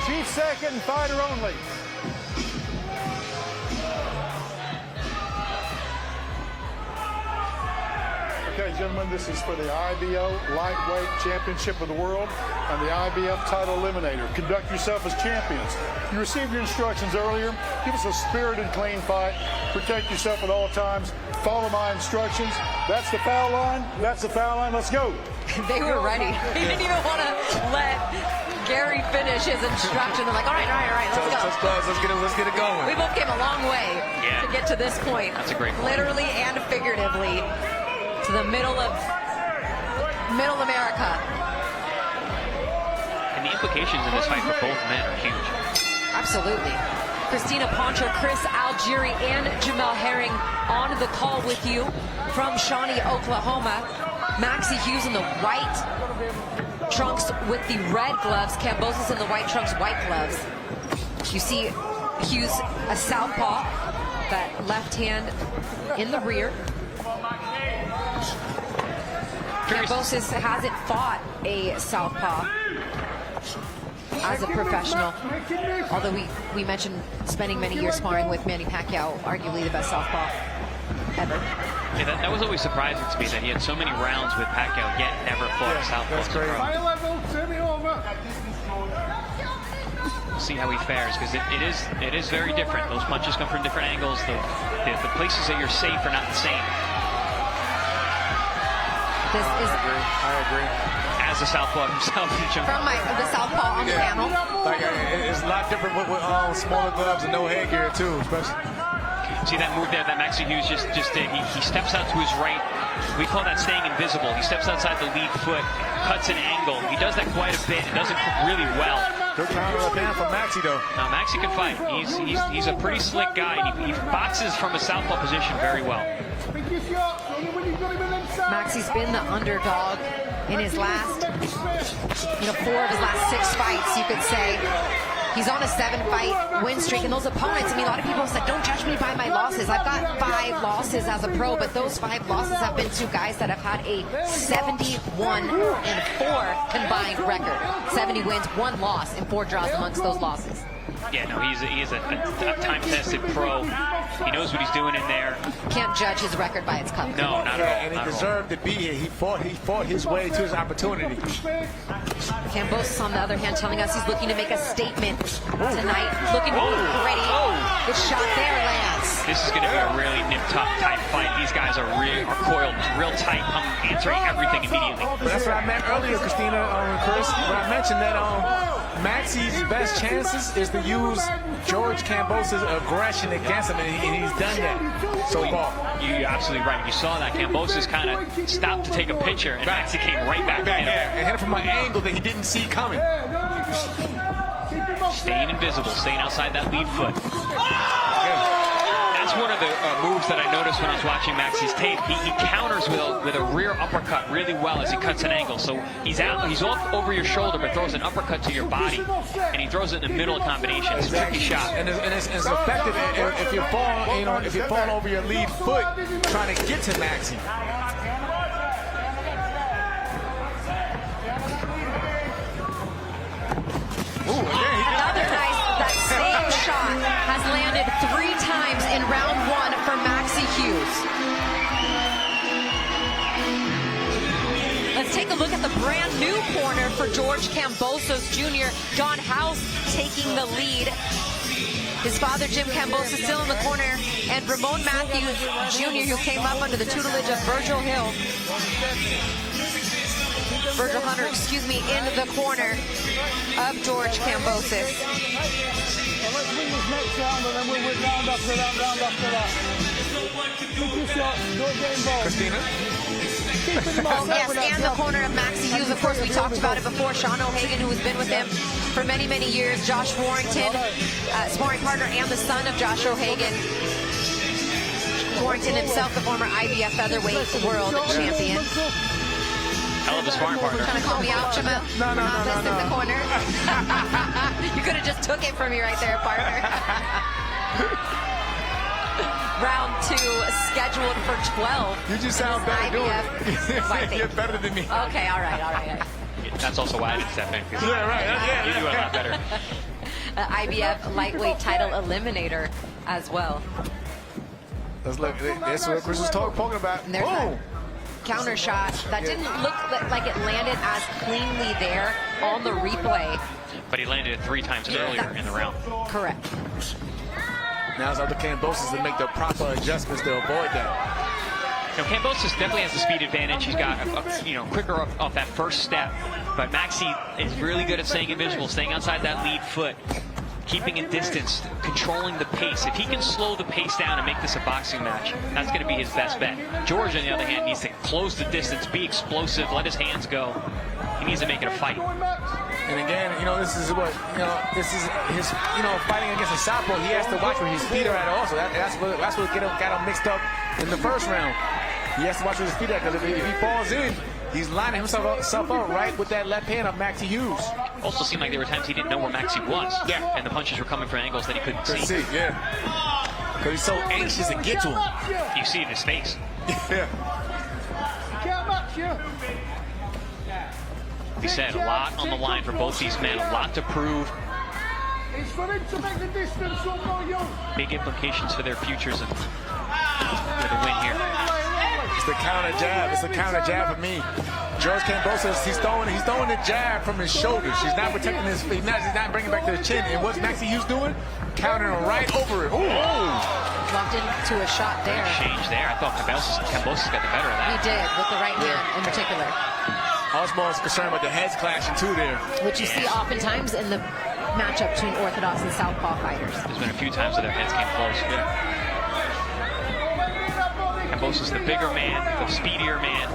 Chief second, fighter only. Okay, gentlemen, this is for the IBO Lightweight Championship of the World and the IBF Title Eliminator. Conduct yourself as champions. You received your instructions earlier. Give us a spirited, clean fight. Protect yourself at all times. Follow my instructions. That's the foul line. That's the foul line. Let's go. They were ready. He didn't even want to let Gary finish his instruction. They're like, all right, let's go. Let's get it going. We both came a long way to get to this point. That's a great point. Literally and figuratively. To the middle America. And the implications in this fight for both men are huge. Absolutely. Christina Poncher, Chris Algieri, and Jamel Herring on the call with you from Shawnee, Oklahoma. Maxi Hughes in the white trunks with the red gloves. Kambosos in the white trunks, white gloves. You see Hughes, a southpaw, that left hand in the rear. Kambosos hasn't fought a southpaw as a professional, although we mentioned spending many years sparring with Manny Pacquiao, arguably the best southpaw ever. Yeah, that was always surprising to me that he had so many rounds with Pacquiao yet never fought a southpaw. That's great. We'll see how he fares, because it is very different. Those punches come from different angles. The places that you're safe are not the same. This is I agree. As a southpaw himself, from the southpaw on the panel. Like, it's a lot different with smaller gloves and no headgear too, especially. See that move there that Maxi Hughes just did? He steps out to his right. We call that staying invisible. He steps outside the lead foot, cuts an angle. He does that quite a bit. It does it really well. Good counter down from Maxi though. Now Maxi can fight. He's a pretty slick guy. He boxes from a southpaw position very well. Maxi's been the underdog in his last, 4 of his last 6 fights, you could say. He's on a 7-fight win streak, and those opponents, a lot of people said, don't judge me by my losses. I've got 5 losses as a pro, but those 5 losses have been to guys that have had a 71-4 combined record. 70 wins, 1 loss, and 4 draws amongst those losses. Yeah, no, he's a time-tested pro. He knows what he's doing in there. Can't judge his record by its cover. No, not at all. And he deserved to be here. He fought his way to his opportunity. Kambosos, on the other hand, telling us he's looking to make a statement tonight. Looking ready. Good shot there, Lance. This is going to be a really nip-tuck type fight. These guys are coiled real tight, answering everything immediately. But that's what I meant earlier, Christina and Chris, when I mentioned that Maxi's best chances is to use George Kambosos' aggression against him, and he's done that so far. You're absolutely right. You saw that Kambosos kind of stopped to take a picture, and Maxi came right back in. And hit him from an angle that he didn't see coming. Staying invisible, staying outside that lead foot. That's one of the moves that I noticed when I was watching Maxi's tape. He counters with a rear uppercut really well as he cuts an angle. So he's off over your shoulder, but throws an uppercut to your body, and he throws it in the middle of combination. It's a tricky shot. And it's effective if you fall over your lead foot trying to get to Maxi. Another nice, that same shot has landed 3 times in round 1 for Maxi Hughes. Let's take a look at the brand new corner for George Kambosos Jr. Don House taking the lead. His father, Jim Kambosos, still in the corner, and Ramon Matthews Jr., who came up under the tutelage of Virgil Hunter, in the corner of George Kambosos. Let's win this next round, and then we'll win round after that. Christina? Yes, and the corner of Maxi Hughes. Of course, we talked about it before. Sean O'Hagan, who has been with him for many, many years. Josh Warrington, sparring partner and the son of Josh O'Hagan. Warrington himself, the former IBF featherweight world champion. Hell of a sparring partner. Trying to call me out, Jamel? No. In the corner. You could have just took it from me right there, partner. Round 2 scheduled for 12. You just sound better doing it. You're better than me. Okay, all right. That's also why I didn't step in. Yeah, right. You do a lot better. IBF lightweight title eliminator as well. Let's look. That's what Chris was talking about. And there's that counter shot that didn't look like it landed as cleanly there on the replay. But he landed it 3 times earlier in the round. Correct. Now it's up to Kambosos to make the proper adjustments to avoid that. You know, Kambosos definitely has the speed advantage. He's got quicker off that first step. But Maxi is really good at staying invisible, staying outside that lead foot, keeping a distance, controlling the pace. If he can slow the pace down and make this a boxing match, that's going to be his best bet. George, on the other hand, needs to close the distance, be explosive, let his hands go. He needs to make it a fight. And again, this is what, this is his, fighting against a southpaw. He has to watch where his feet are at also. That's what got him mixed up in the first round. He has to watch where his feet are, because if he falls in, he's lining himself up right with that left hand of Maxi Hughes. Also seemed like there were times he didn't know where Maxi was. Yeah. And the punches were coming from angles that he couldn't see. Yeah. Because he's so anxious to get to him. You see it in his face. Yeah. He said a lot on the line for both these men, a lot to prove. Big implications for their futures and for the win here. It's the counter jab. It's the counter jab for me. George Kambosos, he's throwing the jab from his shoulders. He's not protecting his feet. He's not bringing it back to the chin. And what's Maxi Hughes doing? Countering right over it. Ooh. Locked into a shot there. Change there. I thought Kambosos got the better of that. He did, with the right hand in particular. I was more concerned about the heads clashing too there. Which you see oftentimes in the matchup between Orthodox and Southpaw fighters. There's been a few times that their heads came close. Yeah. Kambosos, the bigger man, the speedier man.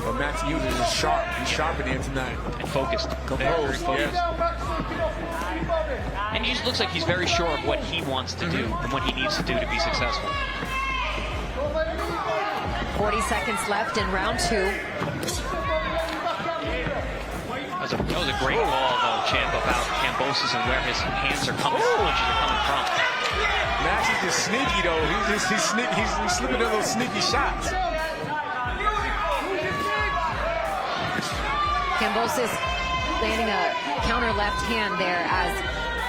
But Maxi Hughes is sharp. He's sharp in here tonight. And focused. Composed. Very focused. And he just looks like he's very sure of what he wants to do and what he needs to do to be successful. 40 seconds left in round 2. That was a great ball, though, Champ, about Kambosos and where his hands are coming, punches are coming from. Maxi's just sneaky, though. He's slipping in those sneaky shots. Kambosos landing a counter left hand there as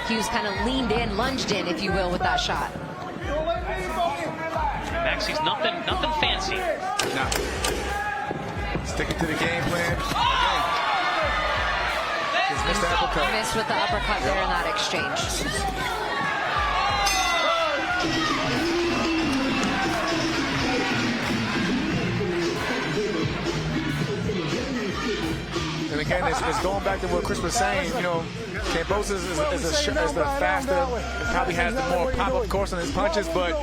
Hughes kind of leaned in, lunged in, if you will, with that shot. Maxi's nothing fancy. No. Sticking to the game plan. Just missed the uppercut. Missed with the uppercut there in that exchange. And again, it's going back to what Chris was saying. Kambosos is the faster, probably has the more pop, of course, on his punches, but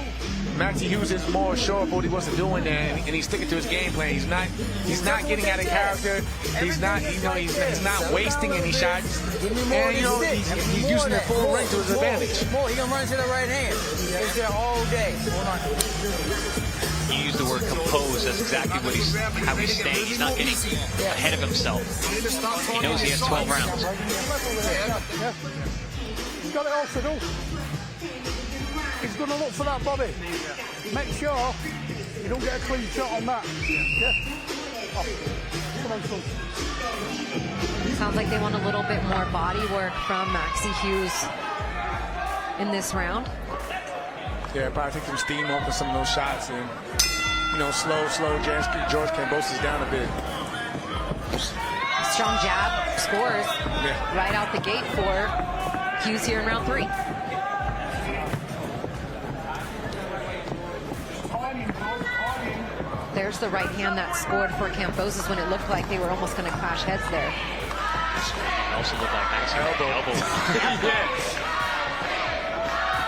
Maxi Hughes is more sure of what he wants to do in there, and he's sticking to his game plan. He's not getting out of character. He's not wasting any shots. And he's using the full ring to his advantage. He can run to the right hand. He's there all day. You use the word compose. That's exactly how he's staying. He's not getting ahead of himself. He knows he has 12 rounds. He's got it all to do. He's going to look for that body. Make sure you don't get a clean shot on that. Yeah. Oh. Come on, son. Sounds like they want a little bit more body work from Maxi Hughes in this round. Yeah, probably take some steam off of some of those shots and, slow George Kambosos down a bit. Strong jab scores right out the gate for Hughes here in round 3. There's the right hand that scored for Kambosos when it looked like they were almost going to clash heads there. It also looked like Maxi elbow.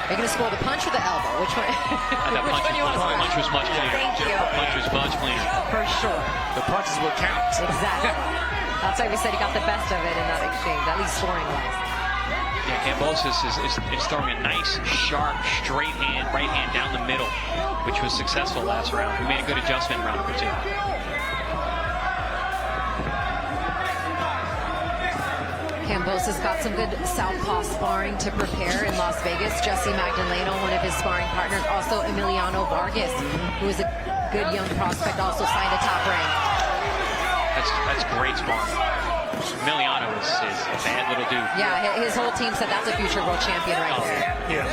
Are you going to score the punch or the elbow? Which one? The punch was much cleaner. Thank you. The punch was much cleaner. For sure. The punch is what counts. Exactly. That's why we said he got the best of it in that exchange, at least scoring-wise. Yeah, Kambosos is throwing a nice, sharp, straight hand, right hand down the middle, which was successful last round. He made a good adjustment in round number 2. Kambosos got some good southpaw sparring to prepare in Las Vegas. Jesse Magdaleno, one of his sparring partners. Also Emiliano Vargas, who is a good young prospect, also signed a top rank. That's great sparring. Emiliano is a bad little dude. Yeah, his whole team said that's a future world champion right there.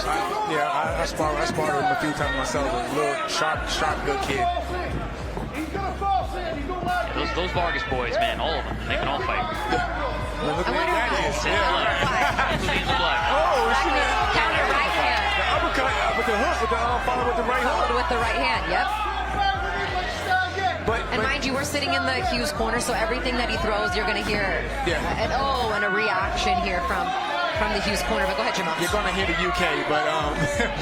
I sparred him a few times myself. A little sharp, good kid. Those Vargas boys, man, all of them, they can all fight. Look at that is. In the blood. Oh, Counter right hand. The uppercut with the hook, followed with the right hook. Followed with the right hand, yep. But mind you, we're sitting in the Hughes corner, so everything that he throws, you're going to hear and a reaction here from the Hughes corner. But go ahead, Jamal. You're going to hear the UK, but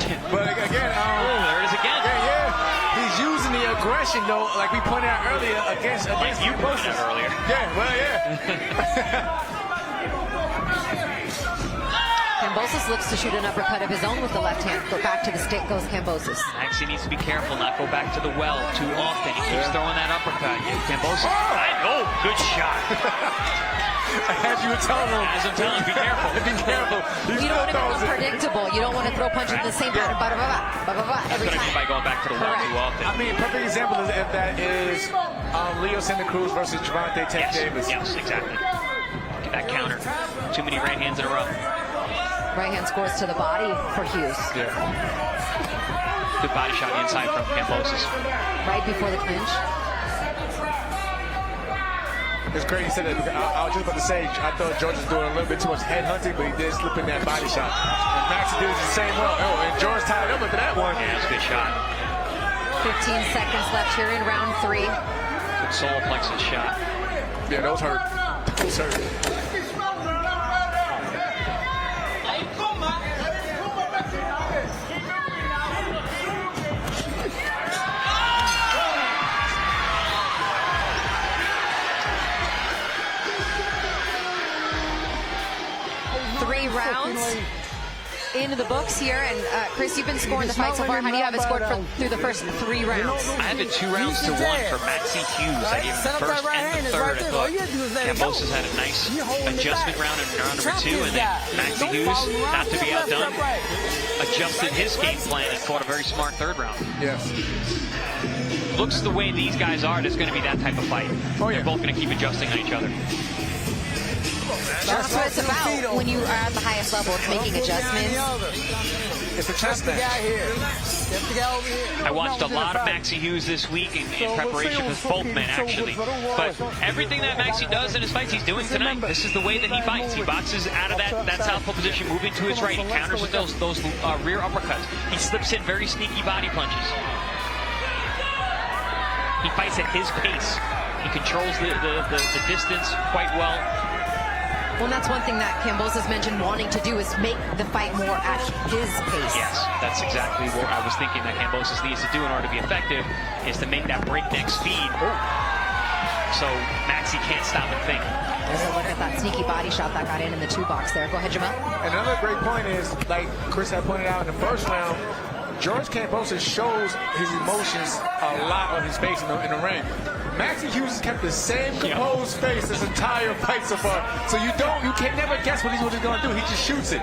again, there it is again. Yeah. He's using the aggression, though, like we pointed out earlier, against you pointed out earlier. Kambosos looks to shoot an uppercut of his own with the left hand. Go back to the stick goes Kambosos. Maxi needs to be careful, not go back to the well too often. He keeps throwing that uppercut. Kambosos. Oh, good shot. As you were telling him. As I'm telling him, be careful. Be careful. You don't want to become predictable. You don't want to throw punches in the same pattern. Every time. By going back to the well too often. I mean, a perfect example of that is Leo Santa Cruz versus Gervonta Tank Davis. Yes, exactly. Get that counter. Too many right hands in a row. Right hand scores to the body for Hughes. Yeah. Good body shot inside from Kambosos. Right before the clinch. It's crazy. He said that. I was just about to say, I thought George was doing a little bit too much head hunting, but he did slip in that body shot. And Maxi did the same well. Oh, and George tied up with that one. Yeah, that's a good shot. 15 seconds left here in round 3. Good solar plexus shot. Yeah, those hurt. Those hurt. Rounds into the books here, and Chris, you've been scoring the fight so far. How do you have it scored through the first 3 rounds? I have it 2 rounds to 1 for Maxi Hughes. I gave him the first and the third. I thought Kambosos had a nice adjustment round in round number 2, and then Maxi Hughes, not to be outdone, adjusted his game plan and fought a very smart 3rd round. Yes. Looks the way these guys are, there's going to be that type of fight. They're both going to keep adjusting on each other. That's what it's about when you are at the highest level. It's making adjustments. It's a chess match. I watched a lot of Maxi Hughes this week in preparation for both men, actually. But everything that Maxi does in his fights, he's doing tonight. This is the way that he fights. He boxes out of that southpaw position, moving to his right. He counters with those rear uppercuts. He slips in very sneaky body punches. He fights at his pace. He controls the distance quite well. Well, and that's one thing that Kambosos mentioned wanting to do is make the fight more at his pace. Yes, that's exactly what I was thinking that Kambosos needs to do in order to be effective, is to make that breakneck speed. So Maxi can't stop and think. So look at that sneaky body shot that got in the 2 box there. Go ahead, Jamal. Another great point is, like Chris had pointed out in the first round, George Kambosos shows his emotions a lot on his face in the ring. Maxi Hughes has kept the same composed face this entire fight so far. So you can never guess what he's going to do. He just shoots it.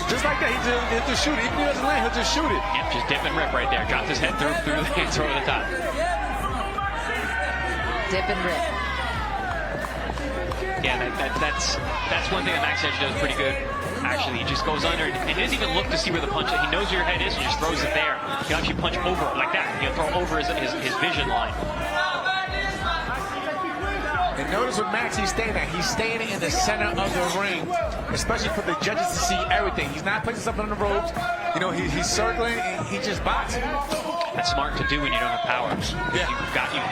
Just like that, he'll just shoot it. Even if he doesn't land, he'll just shoot it. Yep, just dip and rip right there. Dropped his head through the hands over the top. Dip and rip. Yeah, that's one thing that Maxi actually does pretty good. Actually, he just goes under, and he doesn't even look to see where the punch is. He knows where your head is, and just throws it there. He'll actually punch over it like that. He'll throw over his vision line. And notice what Maxi's staying at. He's staying in the center of the ring, especially for the judges to see everything. He's not putting something on the ropes. You know, he's circling, and he just boxing. That's smart to do when you don't have power. Yeah.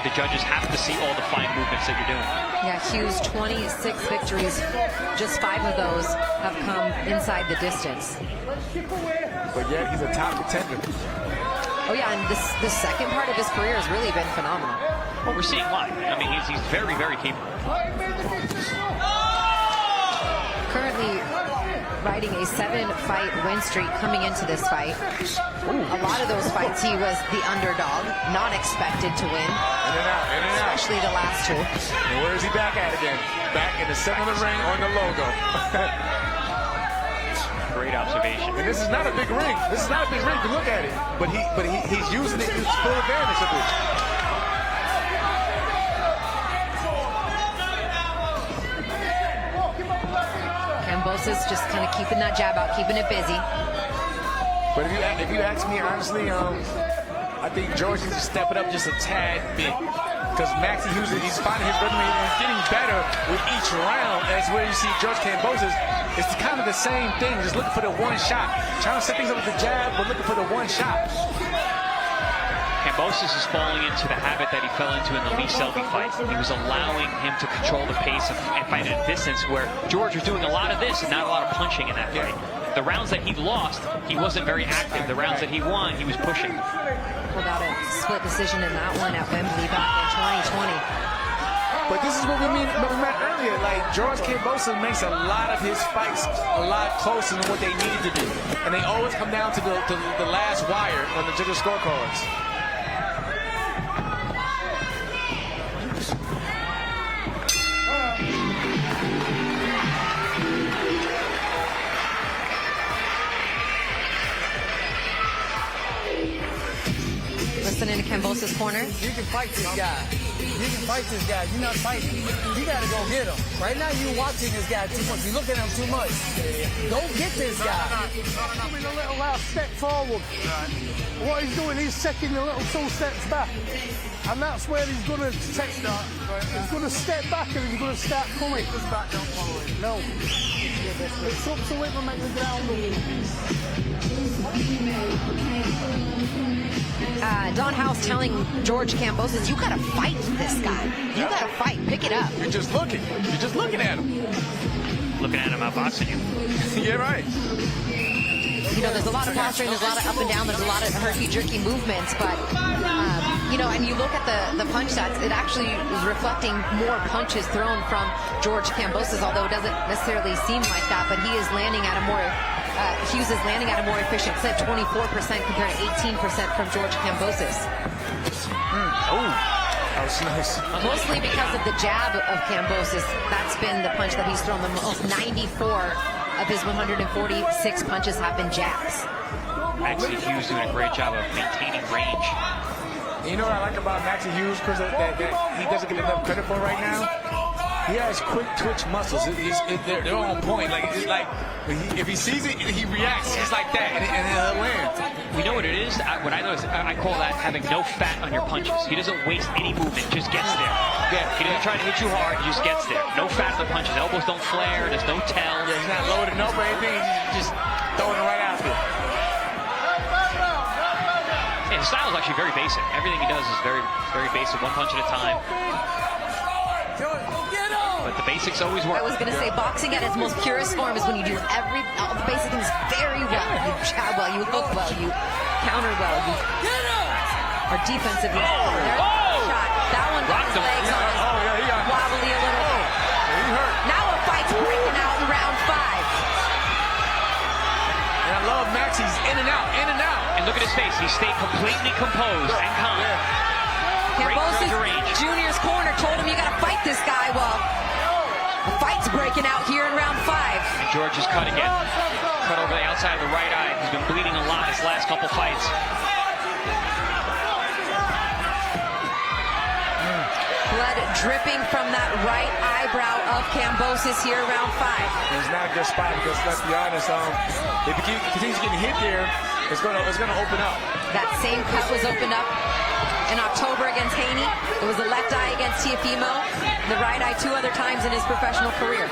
The judges have to see all the fine movements that you're doing. Yeah, Hughes, 26 victories. Just 5 of those have come inside the distance. But yet he's a top contender. Oh yeah, and this second part of his career has really been phenomenal. Well, we're seeing why. I mean, he's very, very capable. Currently riding a 7-fight win streak coming into this fight. A lot of those fights he was the underdog, not expected to win. In and out, in and out. Especially the last 2. And where is he back at again? Back in the center of the ring on the logo. Great observation. And this is not a big ring. This is not a big ring to look at it. But he's using it to his full advantage of it. Kambosos just kind of keeping that jab out, keeping it busy. But if you ask me honestly, I think George needs to step it up just a tad bit. Because Maxi Hughes, he's finding his rhythm and he's getting better with each round. As where you see George Kambosos, it's kind of the same thing, just looking for the one shot. Trying to set things up with the jab, but looking for the one shot. Kambosos is falling into the habit that he fell into in the Lee Selby fight. He was allowing him to control the pace and fight at a distance where George was doing a lot of this and not a lot of punching in that fight. The rounds that he lost, he wasn't very active. The rounds that he won, he was pushing. Pulled out a split decision in that one at Wembley back in 2020. But this is what we meant earlier. Like, George Kambosos makes a lot of his fights a lot closer than what they needed to be. And they always come down to the last wire on the judges' scorecards. Listening to Kambosos' corner. You can fight this guy. You can fight this guy. You're not fighting. You got to go get him. Right now, you're watching this guy too much. You're looking at him too much. Go get this guy. Coming a little step forward. What he's doing, he's taking a little 2 steps back. And that's where he's going to take that. He's going to step back and he's going to start coming. No. It's up to him to make the ground. Don House telling George Kambosos, you gotta fight this guy. You gotta fight. Pick it up. You're just looking. You're just looking at him. Looking at him outboxing you. Yeah, right. You know, there's a lot of posturing, there's a lot of up and down, there's a lot of herky-jerky movements, but, you know, and you look at the punch stats, it actually is reflecting more punches thrown from George Kambosos, although it doesn't necessarily seem like that, but he is landing at a more, Hughes is landing at a more efficient clip, 24% compared to 18% from George Kambosos. Oh, that was nice. Mostly because of the jab of Kambosos, that's been the punch that he's thrown the most. 94 of his 146 punches have been jabs. Maxi Hughes doing a great job of maintaining range. You know what I like about Maxi Hughes, Chris, that he doesn't get enough credit for right now? He has quick twitch muscles. They're on point. Like, it's like if he sees it, he reacts just like that, and it'll land. We know what it is. What I notice, I call that having no fat on your punches. He doesn't waste any movement, just gets there. Yeah. He doesn't try to hit you hard, he just gets there. No fat on the punches. Elbows don't flare, there's no tell. Yeah, he's not loading up or anything. He's just throwing it right out there. Yeah, his style is actually very basic. Everything he does is very, very basic, one punch at a time. But the basics always work. I was going to say, boxing at its most purest form is when you do all the basic things very well. You jab well, you hook well, you counter well, you are defensively. Shot. That one got his legs on his wobbly a little. Now a fight's breaking out in round 5. And I love Max. He's in and out, in and out. And look at his face. He stayed completely composed and calm. Kambosos Jr.'s corner told him, you got to fight this guy. Well, the fight's breaking out here in round 5. And George is cut again. Cut over the outside of the right eye. He's been bleeding a lot his last couple fights. Blood dripping from that right eyebrow of Kambosos here round 5. It's not a good spot because, let's be honest, if he continues getting hit there, it's gonna open up. That same cut was opened up in October against Haney. It was the left eye against Teofimo, the right eye 2 other times in his professional career.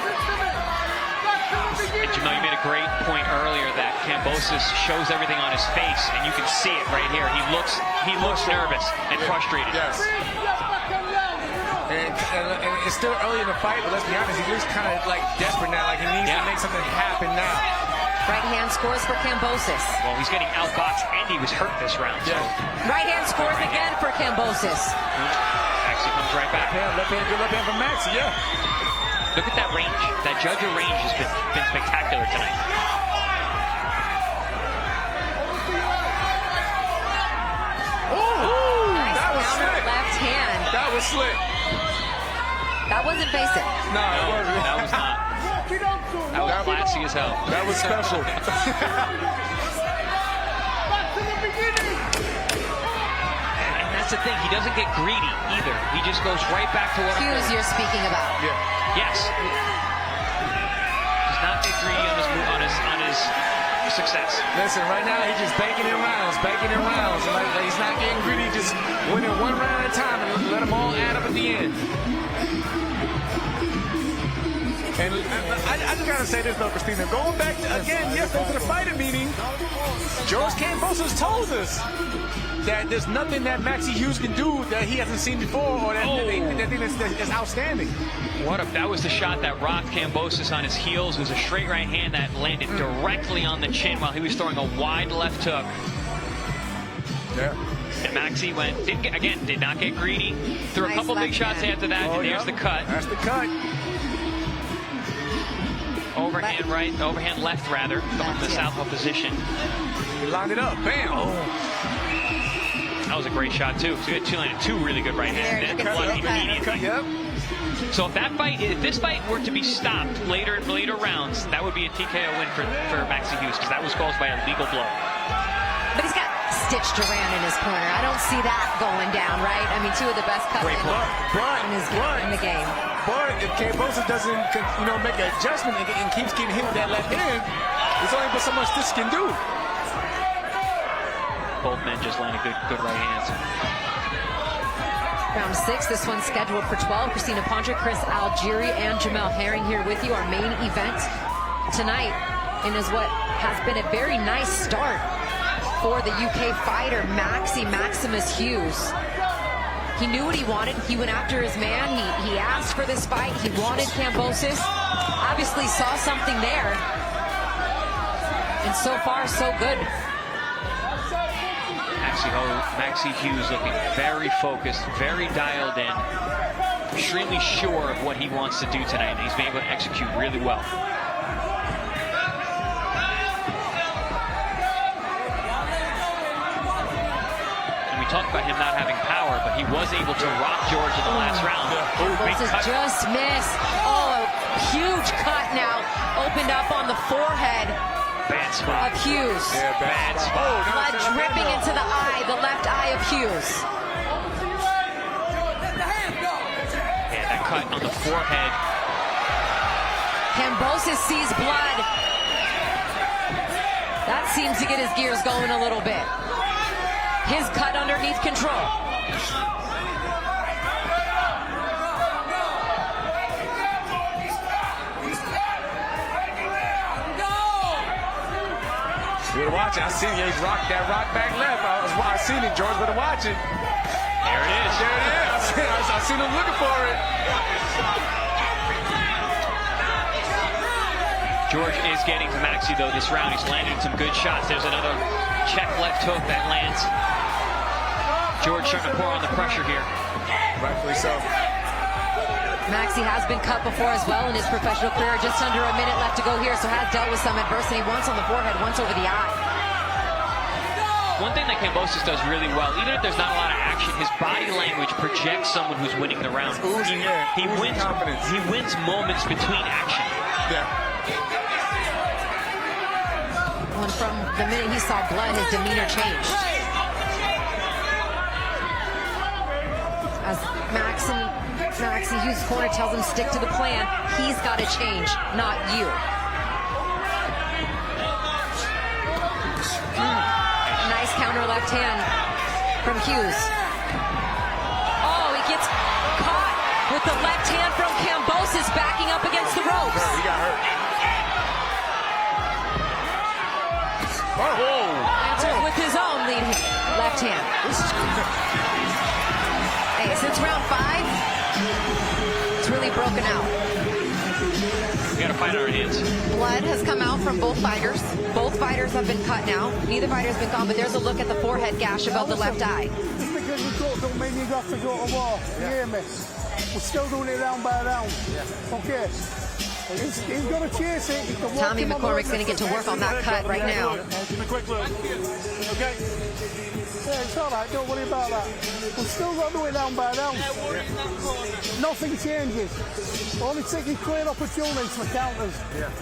And Jamal, you made a great point earlier that Kambosos shows everything on his face, and you can see it right here. He looks nervous and frustrated. Yes. And it's still early in the fight, but let's be honest, he looks kind of like desperate now, like he needs to make something happen now. Right hand scores for Kambosos. Well, he's getting outboxed, and he was hurt this round. So. Right hand scores again for Kambosos. Maxi comes right back. Left hand, good left hand from Maxi, yeah. Look at that range. That judge of range has been spectacular tonight. Nice that was slick. Left hand. That was slick. That wasn't basic. No, it wasn't. That was not. That was classy as hell. That was special. Back to the beginning. And that's the thing. He doesn't get greedy either. He just goes right back to what Hughes you're speaking about. Yeah. Yes. Does not get greedy. success. Listen, right now he's just banking in rounds. Like he's not getting greedy, just winning one round at a time and let them all add up at the end. And I just gotta say this though, Christina. Going back to, again yesterday to the fighter meeting, George Kambosos told us that there's nothing that Maxi Hughes can do that he hasn't seen before, or that is outstanding. That was the shot that rocked Kambosos on his heels. It was a straight right hand that landed directly on the chin while he was throwing a wide left hook. Yeah. And Maxi did not get greedy. Threw a couple big shots after that, and there's the cut. That's the cut. Overhand right, overhand left rather, going to the southpaw position. He lined it up, bam! Oh. That was a great shot too. So he landed two really good right hands. Yep. So if this fight were to be stopped later rounds, that would be a TKO win for Maxi Hughes, because that was caused by a legal blow. But he's got stitched around in his corner. I don't see that going down, right? I mean, two of the best cuts in the game. But if Kambosos doesn't, make an adjustment and keeps getting hit with that left hand, there's only but so much this can do. Both men just landed good right hands. Round 6, this one's scheduled for 12. Christina Pondra, Chris Algieri, and Jamel Herring here with you. Our main event tonight, and is what has been a very nice start for the UK fighter, Maximus Hughes. He knew what he wanted. He went after his man. He asked for this fight. He wanted Kambosos. Obviously saw something there. And so far, so good. Maxi Hughes looking very focused, very dialed in, extremely sure of what he wants to do tonight, and he's been able to execute really well. And we talked about him not having power, but he was able to rock George in the last round. Just missed. Oh, a huge cut now. Opened up on the forehead. Bad spot. Of Hughes. Yeah, bad spot. Blood dripping into the eye, the left eye of Hughes. Yeah, that cut on the forehead. Kambosos sees blood. That seems to get his gears going a little bit. His cut underneath control. You're watching. I seen you rock back left. I seen it, George. Better watch it. There it is. There it is. I seen him looking for it. George is getting to Maxi though this round. He's landed some good shots. There's another check left hook that lands. George starting to pour on the pressure here. Rightfully so. Maxi has been cut before as well in his professional career. Just under a minute left to go here, so has dealt with some adversity. Once on the forehead, once over the eye. One thing that Kambosos does really well, even if there's not a lot of action, his body language projects someone who's winning the round. He wins moments between action. Yeah. When from the minute he saw blood, his demeanor changed. As Maxi Hughes' corner tells him stick to the plan, he's got to change, not you. Nice counter left hand from Hughes. Oh, he gets caught with the left hand from Kambosos backing up against the ropes. He got hurt. Answers with his own lead left hand. Hey, since round 5, it's really broken out. We got a fight on our hands. Blood has come out from both fighters. Both fighters have been cut now. Neither fighter's been gone, but there's a look at the forehead gash above the left eye. Just because you cut don't mean you got to go to war. You hear me? We're still doing it round by round. Okay. He's got to chase it. Tommy McCormick's going to get to work on that cut right now. Give me a quick look. Okay. Yeah, it's all right. Don't worry about that. We've still got to do it down by down. Nothing changes. Only taking clear opportunities for counters.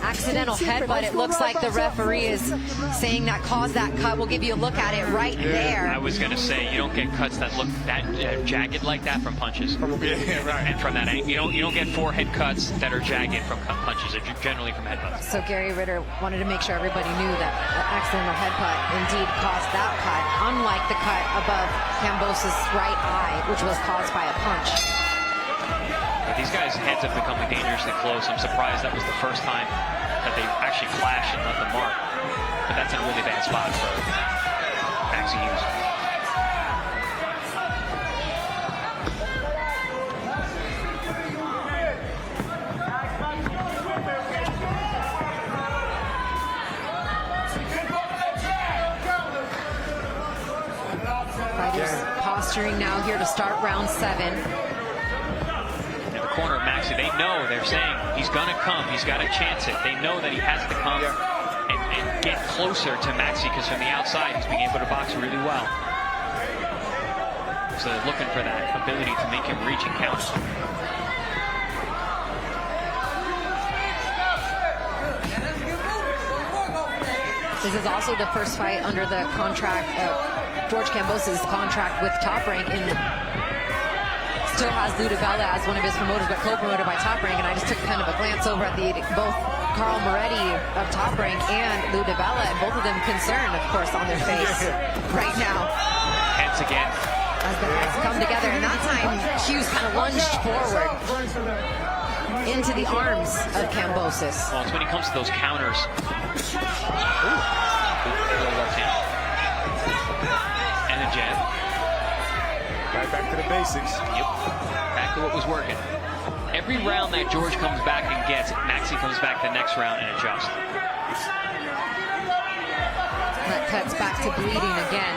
Accidental headbutt. It looks like the referee is saying that caused that cut. We'll give you a look at it right there. I was going to say, you don't get cuts that look that jagged like that from punches. Yeah, right. And from that angle, you don't get forehead cuts that are jagged from punches. They're generally from headbutts. So Gary Ritter wanted to make sure everybody knew that the accidental headbutt indeed caused that cut, unlike the cut above Kambosos' right eye, which was caused by a punch. But these guys' heads have become dangerously close. I'm surprised that was the first time that they actually flashed and left the mark. But that's in a really bad spot for Maxi Hughes. Fighters posturing now here to start round 7. Corner of Maxi, they know, they're saying he's gonna come, he's got to chance it. They know that he has to come and get closer to Maxi, because from the outside he's being able to box really well. So they're looking for that ability to make him reach and count. This is also the first fight under the contract, George Kambosos' contract with Top Rank, and still has Lou DiBella as one of his promoters, but co-promoted by Top Rank. And I just took kind of a glance over at both Carl Moretti of Top Rank and Lou DiBella, and both of them concerned, of course, on their face right now. Heads again. As the heads come together, and that time Hughes kind of lunged forward into the arms of Kambosos. Well, it's when he comes to those counters. Left hand. And a jab. Right back to the basics. Yep. Back to what was working. Every round that George comes back and gets, Maxi comes back the next round and adjusts. That cuts back to bleeding again.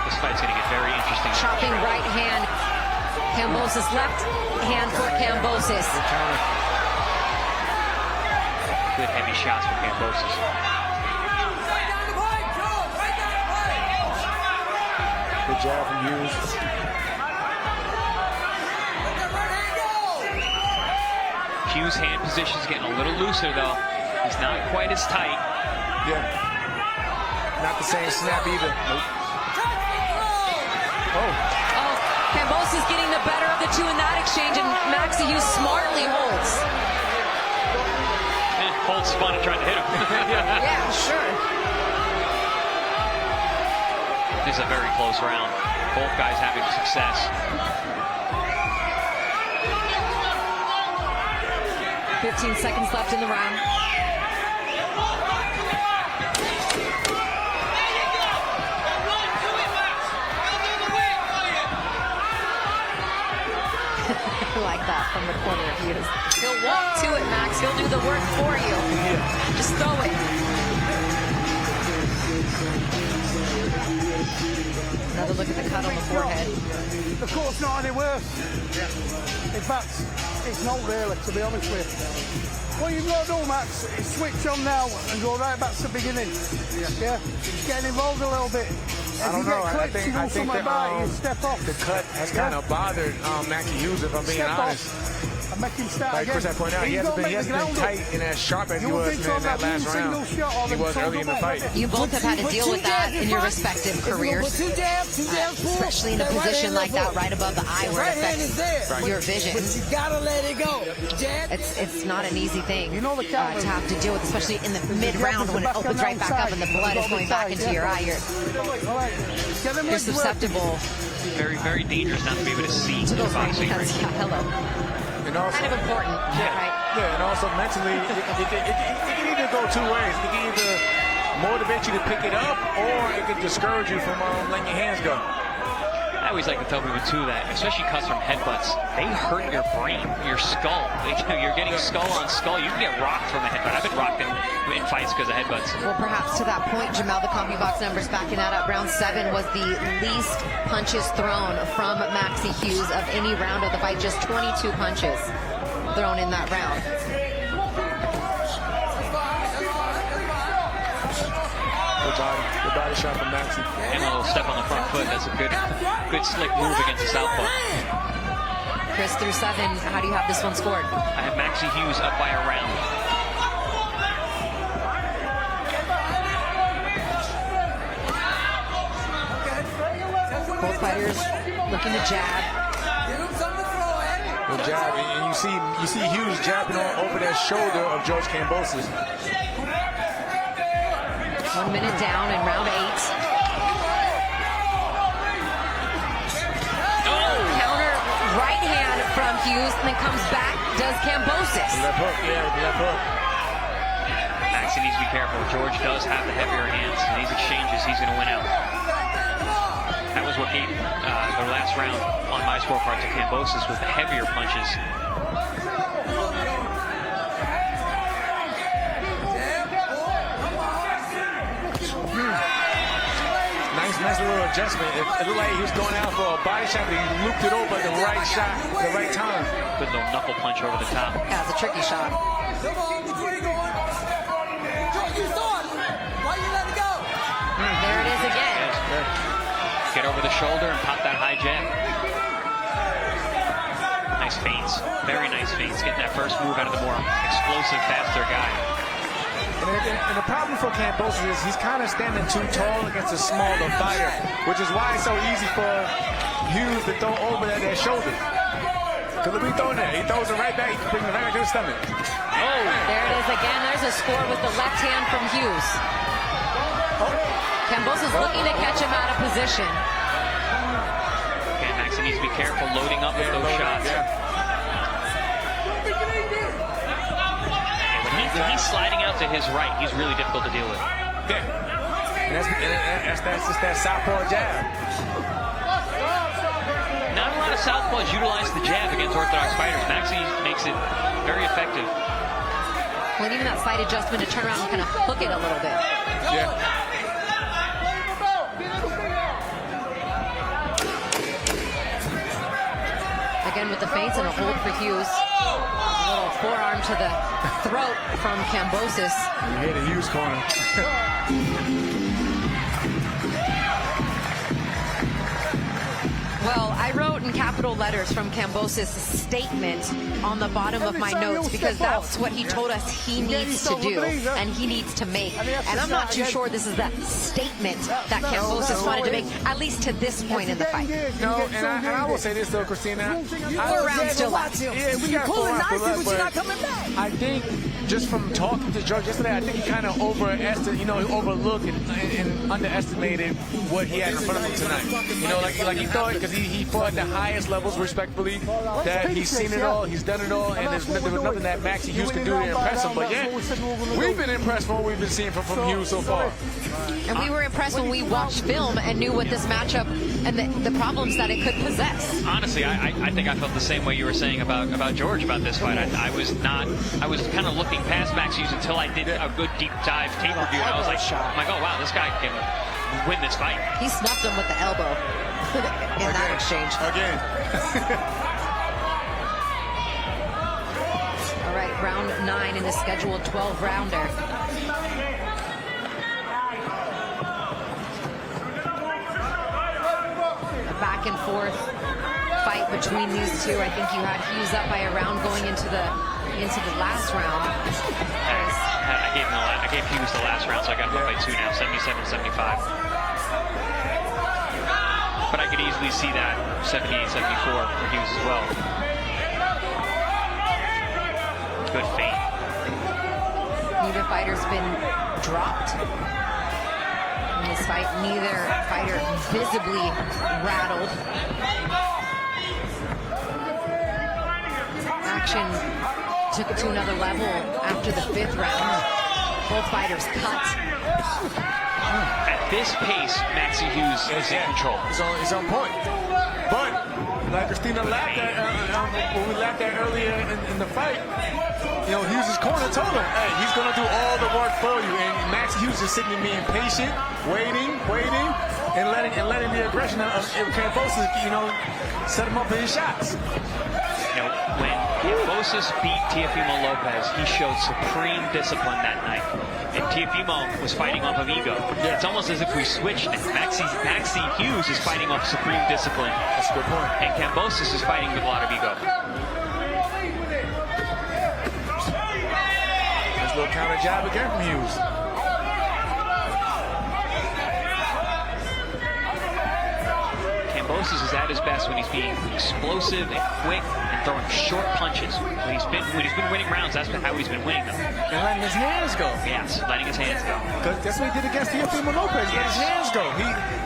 This fight's going to get very interesting. Chopping right hand. Kambosos left hand for Kambosos. Good heavy shots from Kambosos. Good jab from Hughes. Hughes' hand position's getting a little looser though. He's not quite as tight. Yeah. Not the same snap either. Nope. Oh. Kambosos getting the better of the two in that exchange, and Maxi Hughes smartly holds. Holt's fun at trying to hit him. Yeah, sure. This is a very close round. Both guys having success. .15 seconds left in the round. Like that from the corner of Hughes. He'll walk to it, Max. He'll do the work for you. Just throw it. Another look at the cut on the forehead. The cut's not any worse. In fact, it's not really, to be honest with you. What you've got to do, Max, is switch on now and go right back to the beginning. Yeah? Getting involved a little bit. I don't know. I think you step off. the cut has kind of bothered Maxi Hughes, if I'm being honest. And make him start Like again. Chris had pointed out, he hasn't been tight and as sharp as he was in that last round. He was early in the fight. You both have had to deal with that in your respective careers, especially in a position like that, right above the eye, where it affects your vision. But you gotta let it go. It's not an easy thing to have to deal with, especially in the mid-round when it opens right back up and the blood is going back into your eye. You're susceptible Very, very dangerous not to be able to see to the those right boxing. hands. Yeah, hello. And also, Kind of important, right? Yeah, and also mentally, it can either go two ways. It can either motivate you to pick it up, or it can discourage you from letting your hands go. I I always like to tell people too that, especially cuts from headbutts, they hurt your brain, your skull. You're getting skull on skull. You can get rocked from a headbutt. I've been rocked in fights because of headbutts. Well, perhaps to that point, Jamel, the CompuBox numbers backing that up. Round 7 was the least punches thrown from Maxi Hughes of any round of the fight. Just 22 punches thrown in that round. Good body shot from Maxi. And a little step on the front foot. That's a good slick move against the southpaw. Chris, through 7, how do you have this one scored? I have Maxi Hughes up by a round. Both fighters looking to jab. The jab, and you see Hughes jabbing over that shoulder of George Kambosos. 1 minute down in round 8. Oh! Counter right hand from Hughes, and then comes back, does Kambosos. Left hook, left hook. Maxi needs to be careful. George does have the heavier hands. In these exchanges, he's going to win out. That was what gave the last round on my scorecard to Kambosos, was the heavier punches. Nice little adjustment. It looked like he was going out for a body shot, but he looped it over at the right shot, at the right time. Good little knuckle punch over the top. Yeah, it's a tricky shot. Come on, which way you going? George, you saw it. Why you let it go? There it is again. Get over the shoulder and pop that high jab. Nice feints. Very nice feints. Getting that first move out of the more explosive, faster guy. And the problem for Kambosos is he's kind of standing too tall against a smaller fighter, which is why it's so easy for Hughes to throw over that shoulder. Because if he throws it, he throws it right back, he can bring it right back to the stomach. Oh, there it is again. There's a score with the left hand from Hughes. Kambosos looking to catch him out of position. Okay, Maxi needs to be careful loading up with those shots. When he's sliding out to his right, he's really difficult to deal with. Yeah. And that's just that southpaw jab. Not a lot of southpaws utilize the jab against orthodox fighters. Maxi makes it very effective. Well, even that slight adjustment to turn around and kind of hook it a little bit. Yeah. Again with the feints and a hold for Hughes. A little forearm to the throat from Kambosos. You hit a Hughes corner. Well, I wrote in capital letters from Kambosos' statement on the bottom of my notes because that's what he told us he needs to do and he needs to make. And I'm not too sure this is the statement that Kambosos wanted to make, at least to this point in the fight. No, and I will say this though, Christina. 4 rounds still left. Yeah, we got 4 rounds left, but I think just from talking to George yesterday, I think he kind of overlooked and underestimated what he had in front of him tonight. Like he thought, because he fought at the highest levels respectfully, that he's seen it all, he's done it all, and there was nothing that Maxi Hughes could do to impress him. But yeah, we've been impressed from what we've been seeing from Hughes so far. And we were impressed when we watched film and knew what this matchup and the problems that it could possess. Honestly, I think I felt the same way you were saying about George about this fight. I was kind of looking past Maxi Hughes until I did a good deep dive tape review, and I was like, oh wow, this guy can win this fight. He snuffed him with the elbow in that exchange. Again. All right, round 9 in the scheduled 12-rounder. A back and forth fight between these two. I think you had Hughes up by a round going into the last round. I gave Hughes the last round, so I got him up by 2 now, 77-75. But I could easily see that 78-74 for Hughes as well. Good feint. Neither fighter's been dropped in this fight. Neither fighter visibly rattled. Action took it to another level after the 5th round. Both fighters cut. At this pace, Maxi Hughes is in control. It's on point. But like Christina laughed at when we laughed at earlier in the fight, you know, Hughes' corner told him, hey, he's gonna do all the work for you. And Maxi Hughes is sitting there being patient, waiting, and letting the aggression of Kambosos, you know, set him up for his shots. You know, when Kambosos beat Teofimo Lopez, he showed supreme discipline that night. And Teofimo was fighting off of ego. Yeah. It's almost as if we switched now. Maxi Hughes is fighting off supreme discipline. That's a good point. And Kambosos is fighting with a lot of ego. There's a little counter jab again from Hughes. Kambosos is at his best when he's being explosive and quick and throwing short punches. When he's been winning rounds, that's how he's been winning them. And letting his hands go. Yes, letting his hands go. Because that's what he did against Teofimo Lopez. He let his hands go.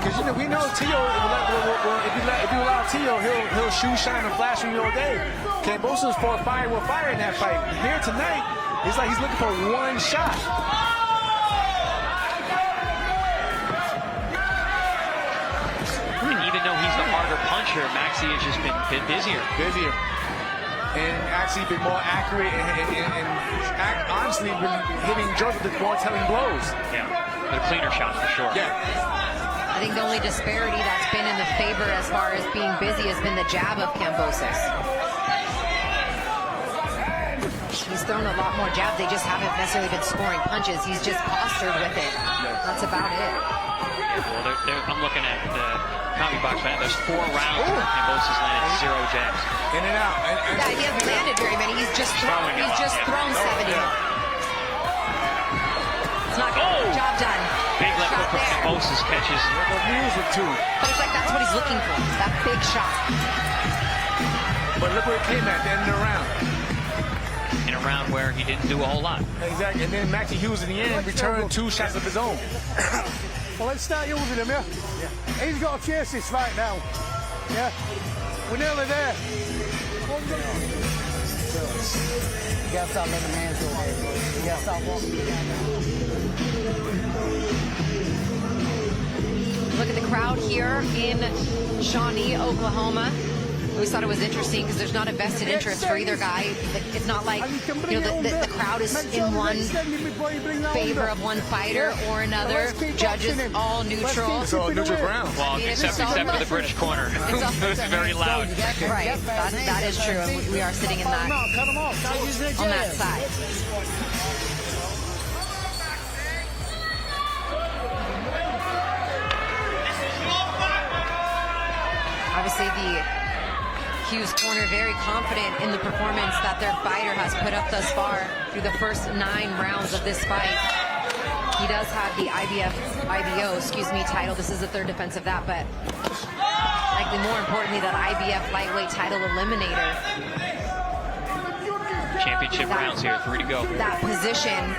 Because you know, we know Teo, if you allow Teo, he'll shoot, shine, and flash on you all day. Kambosos fought fire with fire in that fight. Here tonight, it's like he's looking for one shot. And even though he's the harder puncher, Maxi has just been busier. And actually been more accurate and honestly been hitting George with more telling blows. Yeah, the cleaner shots for sure. Yeah. I think the only disparity that's been in the favor as far as being busy has been the jab of Kambosos. He's thrown a lot more jabs. They just haven't necessarily been scoring punches. He's just postured with it. That's about it. Well, I'm looking at the CompuBox right now. There's 4 rounds where Kambosos landed 0 jabs. In and out. Yeah, he hasn't landed very many. He's just thrown. He's just thrown 70. It's not good. Job done. Big left Shot hook from there. Kambosos catches. Ramirez with 2. But it's like that's what he's looking for. That big shot. But look where it came at the end of the round. In a round where he didn't do a whole lot. Exactly. And then Maxi Hughes in the end returned 2 shots of his own. Well, let's start using him, yeah? He's got to chase this fight now. Yeah? We're nearly there. You gotta stop letting the hands go there. You gotta stop walking. Look at the crowd here in Shawnee, Oklahoma. We thought it was interesting because there's not a vested interest for either guy. It's not like, you know, the crowd is in one favor of one fighter or another. Judges all neutral. It's all neutral ground. Well, except for the British corner. It's very loud. Right, that is true. And we are sitting in that, on that side. Obviously, the Hughes corner very confident in the performance that their fighter has put up thus far through the first 9 rounds of this fight. He does have the IBO title. This is the 3rd defense of that, but likely more importantly, that IBF lightweight title eliminator. Championship rounds here, 3 to go. That position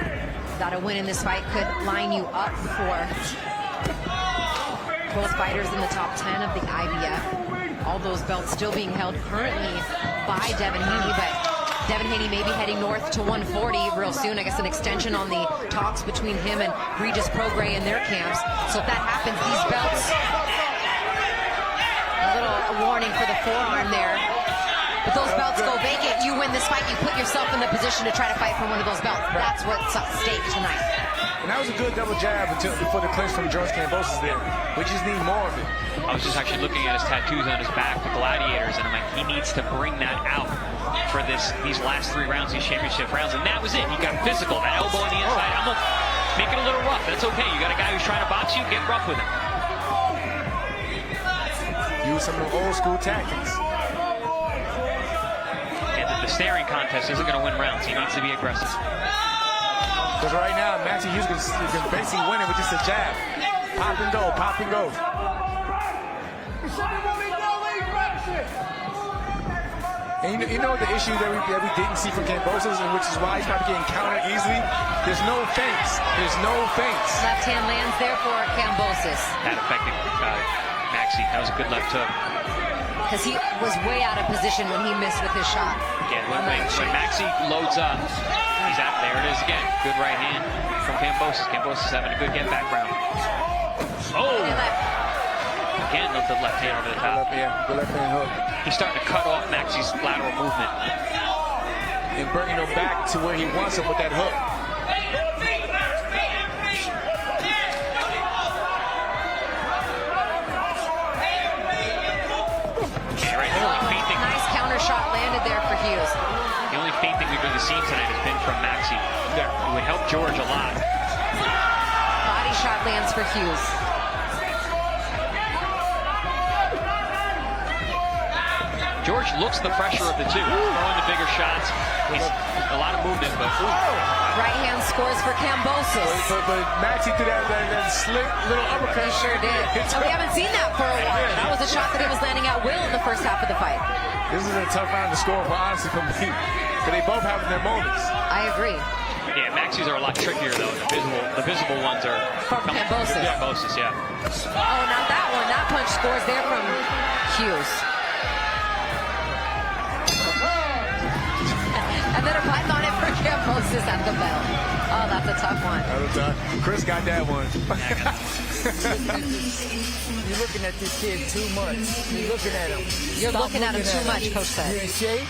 that a win in this fight could line you up for both fighters in the top 10 of the IBF. All those belts still being held currently by Devin Haney, but Devin Haney may be heading north to 140 real soon. I guess an extension on the talks between him and Regis Prograis in their camps. So if that happens, these belts, a little warning for the forearm there. If those belts go vacant, you win this fight, you put yourself in the position to try to fight for one of those belts. That's what's at stake tonight. And that was a good double jab before the clinch from George Kambosos there. We just need more of it. I was just actually looking at his tattoos on his back, the gladiators, and I'm like, he needs to bring that out for these last 3 rounds, these championship rounds. And that was it. He got physical, that elbow on the inside. I'm gonna make it a little rough. That's okay. You got a guy who's trying to box you, get rough with him. Use some of the old school tactics. And the staring contest isn't going to win rounds. He needs to be aggressive. Because right now, Maxi Hughes can basically win it with just a jab. Pop and go, pop and go. And you know the issue that we didn't see from Kambosos, and which is why he's probably getting countered easily? There's no feints. There's no feints. Left hand lands there for Kambosos. That affected Maxi. That was a good left hook. Because he was way out of position when he missed with his shot. Yeah, when Maxi loads up, he's out there. It is again. Good right hand from Kambosos. Kambosos having a good get back round. Oh! Again, the left hand over the top. The left hand hook. He's starting to cut off Maxi's lateral movement. And bringing him back to where he wants him with that hook. Nice counter shot landed there for Hughes. The only faint thing we've really seen tonight has been from Maxi. It would help George a lot. Body shot lands for Hughes. George looks the fresher of the two, throwing the bigger shots. He's a lot of movement, but Right hand scores for Kambosos. But Maxi threw that slick little uppercut. He sure did. And we haven't seen that for a while. That was a shot that he was landing at will in the first half of the fight. This is a tough round to score for, honestly, for me. But they both have their moments. I agree. yeah, Maxi's are a lot trickier though. The visible ones are From Kambosos. Kambosos, yeah. Oh, not that one. That punch scores there from Hughes. And then a python it for Kambosos at the bell. Oh, that's a tough one. Chris got that one. You're looking at this kid too much. You're looking at him. You're Stop looking at him too much, Coach said. You're in shape.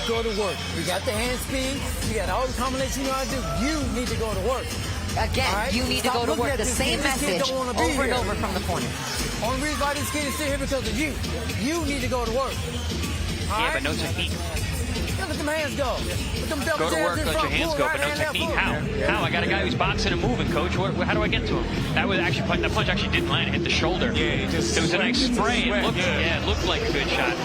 Go to work. You got the hand speed. You got all the combinations you know how to do. You need to go to work. Again, All right? you need to Stop go to looking work. at The this same kid. This kid message don't wanna be over and here. over from the corner. Only reason why this kid is still here because of you. You need to go to work. Yeah, but no technique. Look at them hands go. Let them Go to work, let your hands go, but no technique. How? I got a guy who's boxing and moving, coach. How do I get to him? That was actually the punch actually didn't land. It hit the shoulder. Yeah, it was a nice spray. It looked like a good shot.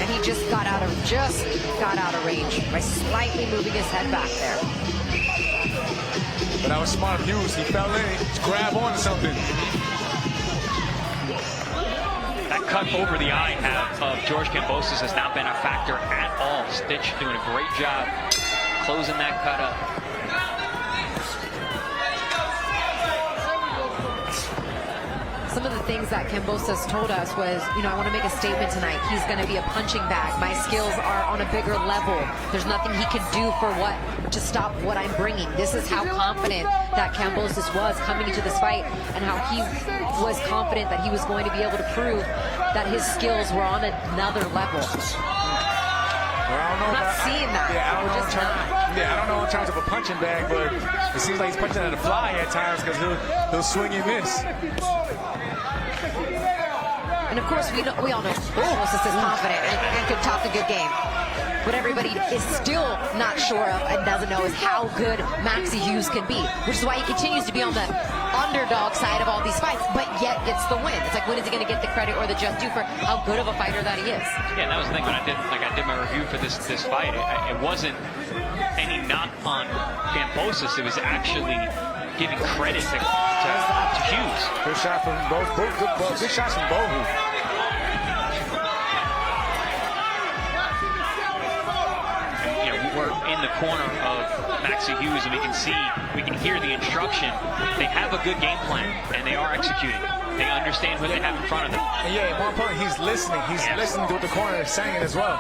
And he just got out of range by slightly moving his head back there. But that was smart Hughes. He fell in. Grab on to something. That cut over the eye of George Kambosos has not been a factor at all. Stitch doing a great job closing that cut up. Some of the things that Kambosos told us was, I want to make a statement tonight. He's going to be a punching bag. My skills are on a bigger level. There's nothing he can do to stop what I'm bringing. This is how confident that Kambosos was coming into this fight, and how he was confident that he was going to be able to prove that his skills were on another level. I'm not seeing that. I don't know in terms of a punching bag, but it seems like he's punching at a fly at times because he'll swing and miss. And of course, we all know Kambosos is confident and could talk a good game. What everybody is still not sure of and doesn't know is how good Maxi Hughes can be, which is why he continues to be on the underdog side of all these fights, but yet gets the win. It's like, when is he going to get the credit or the just due for how good of a fighter that he is? Yeah, that was the thing when I did my review for this fight. It wasn't any knock on Kambosos. It was actually giving credit to Hughes. Good shot from both. Good shots from both. We're in the corner of Maxi Hughes, and we can hear the instruction. They have a good game plan, and they are executing. They understand what they have in front of them. And yeah, at one point he's listening. He's listening to what the corner is saying as well.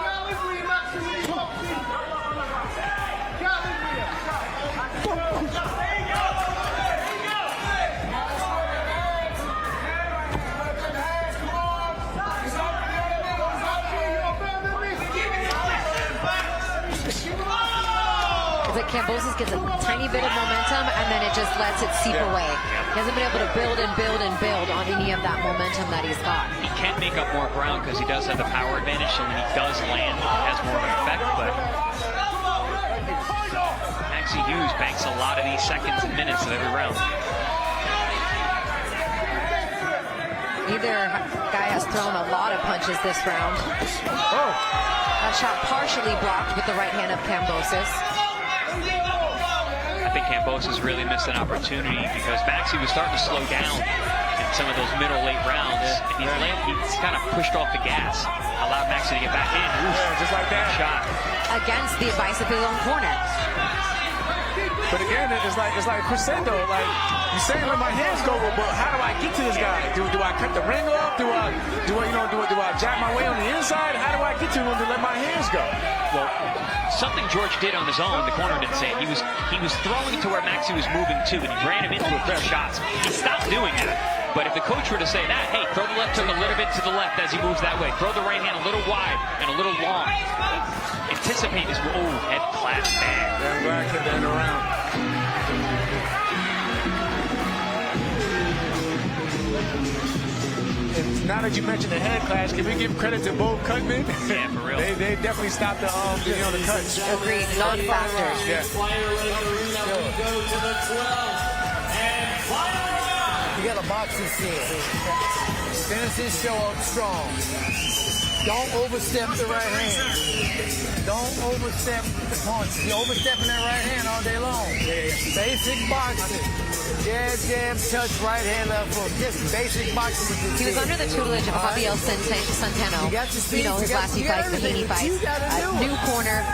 Kambosos gets a tiny bit of momentum, and then it just lets it seep away. He hasn't been able to build and build and build on any of that momentum that he's got. He can make up more ground because he does have the power advantage, so when he does land, it has more of an effect. But Maxi Hughes banks a lot of these seconds and minutes of every round. Either guy has thrown a lot of punches this round. Oh! That shot partially blocked with the right hand of Kambosos. I think Kambosos really missed an opportunity because Maxi was starting to slow down in some of those middle-late rounds. And he's kind of pushed off the gas, allowed Maxi to get back in. Yeah, just like that. Shot. Against the advice of his own corner. But again, it's like Chris said though, like, you saying let my hands go, but how do I get to this guy? Do I I cut the ring off? Do I jab my way on the inside? How do I get to him to let my hands go? Well, something George did on his own, the corner didn't say it. He was throwing to where Maxi was moving to, and he ran him into a few shots. He stopped doing that. But if the coach were to say that, hey, throw the left hook a little bit to the left as he moves that way. Throw the right hand a little wide and a little long. Anticipate his head clap, man. I'm glad I kept that around. And now that you mentioned the head clash, can we give credit to both cutmen? Yeah, for real. They definitely stopped the the cuts. Agreed. Non-factors. Yeah. FireLake Arena, we go to the 12. And You got a boxing scene. Finish this show up strong. Don't overstep the right hand. Don't overstep the punch. You're overstepping that right hand all day long. Basic boxing. Jab, touch, right hand, left hook. Just basic boxing. He was under the tutelage of Javier Centeno. You know, his last few fights, the Haney fights. New corner.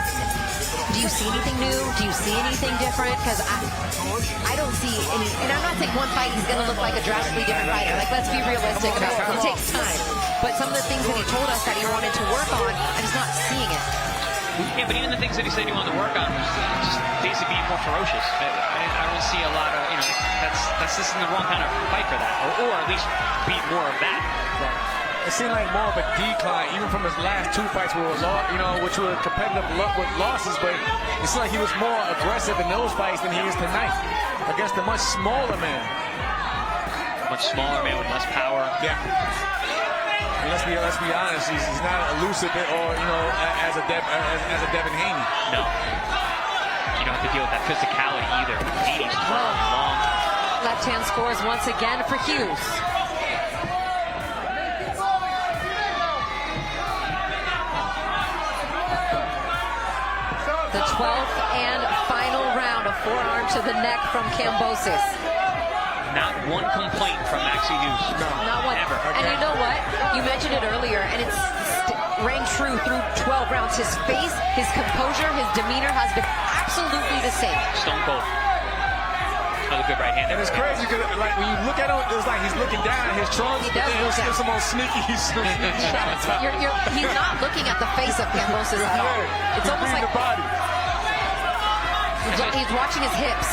Do you see anything new? Do you see anything different? Because I don't see any, and I'm not saying one fight he's going to look like a drastically different fighter. Like, let's be realistic about it. It takes time. But some of the things that he told us that he wanted to work on, I'm just not seeing it. Yeah, but even the things that he said he wanted to work on was just basically being more ferocious. I don't see a lot of, that's just in the wrong kind of fight for that. Or at least be more of that. Right. It seemed like more of a decline, even from his last two fights, where it was all, which were competitive with losses. But it seemed like he was more aggressive in those fights than he is tonight against a much smaller man. Much smaller man with less power. Yeah. And let's be honest. He's not elusive or as a Devin Haney. No. You don't have to deal with that physicality either. Haney's long. Left hand scores once again for Hughes. The 12th and final round, a forearm to the neck from Kambosos. Not one complaint from Maxi Hughes. No. Not one. Ever. And you know what? You mentioned it earlier, and it's rang true through 12 rounds. His face, his composure, his demeanor has been absolutely the same. Stone cold. Another good right hand. And it's crazy because, like, when you look at him, it's like he's looking down at his trunks. He does He'll look skip down. some more sneaky shots. He's not looking at the face of Kambosos at all. It's almost like the body. he's watching his hips.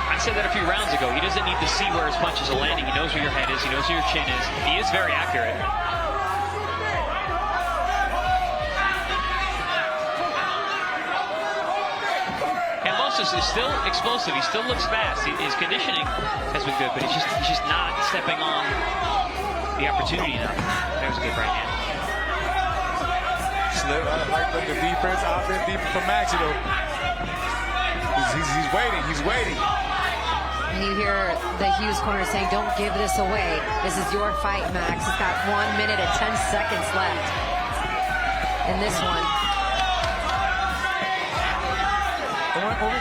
I said that a few rounds ago. He doesn't need to see where his punches are landing. He knows where your head is. He knows where your chin is. He is very accurate. Kambosos is still explosive. He still looks fast. His conditioning has been good, but he's just not stepping on the opportunity now. There's a good right hand. Like the defense, offense, defense from Maxi though. He's waiting. He's waiting. And you hear the Hughes corner saying, "Don't give this away. This is your fight, Max." It's got 1 minute and 10 seconds left in this one.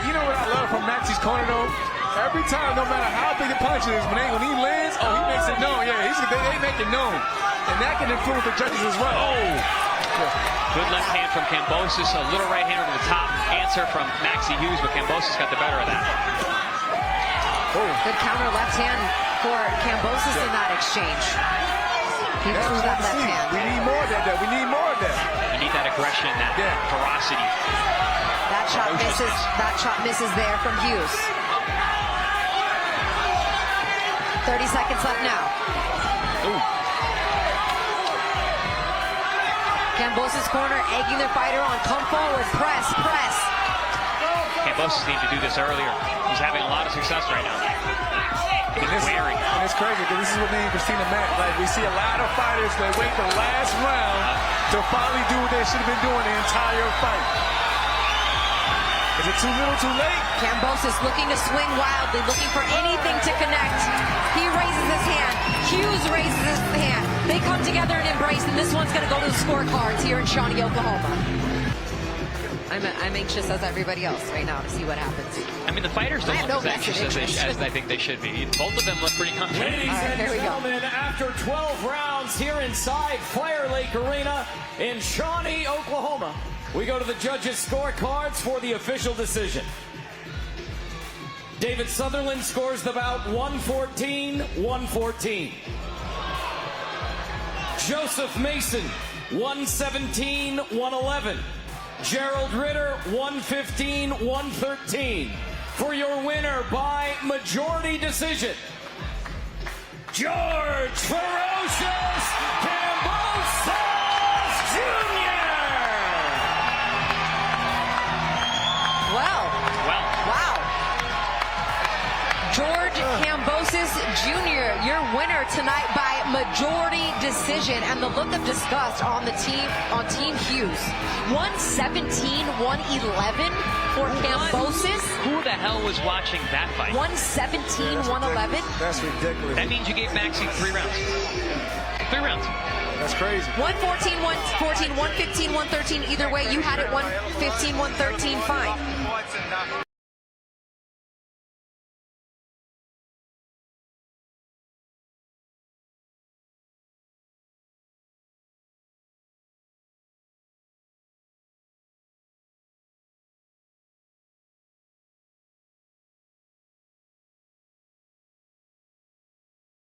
You know what I love from Maxi's corner though? Every time, no matter how big the punch is, when he lands, he makes it known. Yeah, they make it known, and that can influence the judges as well. Good left hand from Kambosos, a little right hand over the top. Answer from Maxi Hughes, but Kambosos got the better of that. Good counter left hand for Kambosos in that exchange. He threw that left hand. We need more of that. We need more of that. You need that aggression, that ferocity. That shot misses. That shot misses there from Hughes. 30 seconds left now. Kambosos corner egging their fighter on. Come forward, press. Kambosos needed to do this earlier. He's having a lot of success right now. He's wearing. And it's crazy because this is what me and Christina meant. Like, we see a lot of fighters that wait the last round to finally do what they should have been doing the entire fight. Is it too little, too late? Kambosos looking to swing wildly, looking for anything to connect. He raises his hand. Hughes raises his hand. They come together and embrace, and this one's going to go to the scorecards here in Shawnee, Oklahoma. I'm anxious as everybody else right now to see what happens. I mean, the fighters don't look as anxious as I think they should be. Both of them look pretty confident. Ladies and gentlemen, after 12 rounds here inside FireLake Arena in Shawnee, Oklahoma, we go to the judges' scorecards for the official decision. David Sutherland scores the bout 114-114. Josef Mason, 117-111. Gerald Ritter, 115-113. For your winner by majority decision, George Kambosos Jr. Wow. George Kambosos Jr., your winner tonight by majority decision, and the look of disgust on the team, on Team Hughes. 117-111 for Kambosos. Who the hell was watching that fight? 117-111. That's ridiculous. That means you gave Maxi 3 rounds. 3 rounds. That's crazy. 114, 114, 115, 113. Either way, you had it 115, 113, fine.